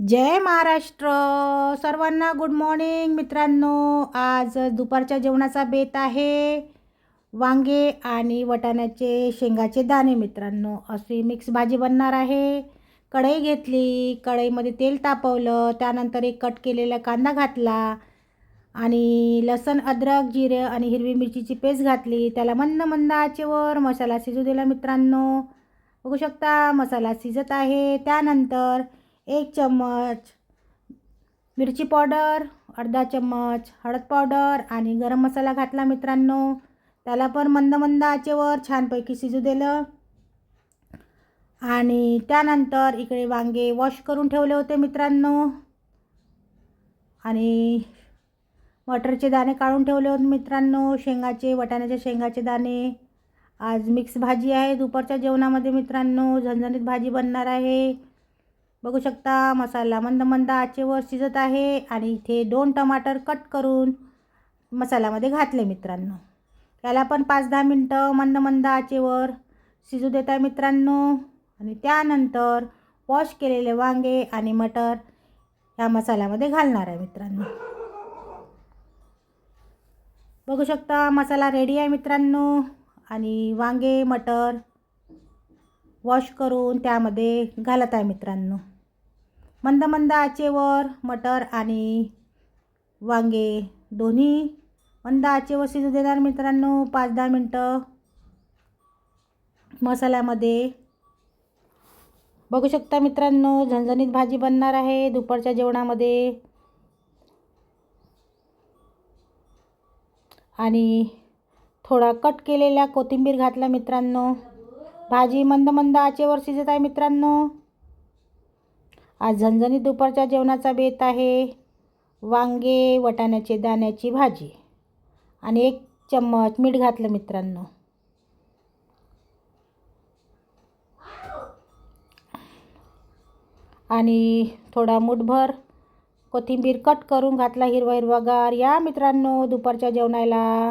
जय महाराष्ट्र. सर्वांना good morning मित्रांनो. आज दुपारच्या जेवणाचा बेत आहे वांगे आणि वाटाण्याचे शेंगाचे दाणे. मित्रांनो, अशी मिक्स भाजी बनणार आहे. कढई घेतली, कढईमध्ये तेल तापवलं, त्यानंतर एक कट केलेला कांदा घातला आणि लसण, अद्रक, जिरे आणि हिरवी मिरचीची पेस्ट घातली. त्याला मंद मंद आचेवर मसाला शिजू दिला. मित्रांनो, बघू शकता मसाला शिजत आहे. त्यानंतर 1 चम्मच मिरची पावडर, अर्धा चम्मच हळद पावडर आणि गरम मसाला घातला. मित्रांनो, त्याला पण मंद मंद आचेवर छानपैकी शिजू दिलं. आणि त्यानंतर इकडे वांगे वॉश करून ठेवले होते मित्रांनो, आणि मटरचे दाणे काढून ठेवले होते मित्रांनो. वाटाण्याच्या शेंगाचे दाणे. आज मिक्स भाजी आहे दुपारच्या जेवणामध्ये मित्रांनो. झणझणीत भाजी बनणार आहे. बघू शकता मसाला मंद मंद आचेवर शिजत आहे. आणि इथे 2 टमाटर कट करून मसाल्यामध्ये घातले मित्रांनो. त्याला पण 5-10 मिनटं मंद मंद आचेवर शिजू देत आहे मित्रांनो. आणि त्यानंतर वॉश केलेले वांगे आणि मटर या मसाल्यामध्ये घालणार आहे मित्रांनो. बघू शकता मसाला रेडी आहे मित्रांनो. आणि वांगे मटर वॉश करून त्यामध्ये घालत आहे मित्रांनो. मंद मंद आचेवर मटर आणि वांगे दोन्ही मंद आचेवर शिजू देणार मित्रांनो. 5-10 मिनटं मसाल्यामध्ये. बघू शकता मित्रांनो, झणझणीत भाजी बनणार आहे दुपारच्या जेवणामध्ये. आणि थोडा कट केलेला कोथिंबीर घातला मित्रांनो. भाजी मंद मंद आचेवर शिजत आहे मित्रांनो. आज झणझणीत दुपारच्या जेवणाचा बेत आहे वांगे वाटाण्याचे दाण्याची भाजी. आणि 1 चम्मच मीठ घातलं मित्रांनो. आणि थोडा मुठभर कोथिंबीर कट करून घातला हिरवा हिरवागार. या मित्रांनो दुपारच्या जेवणाला.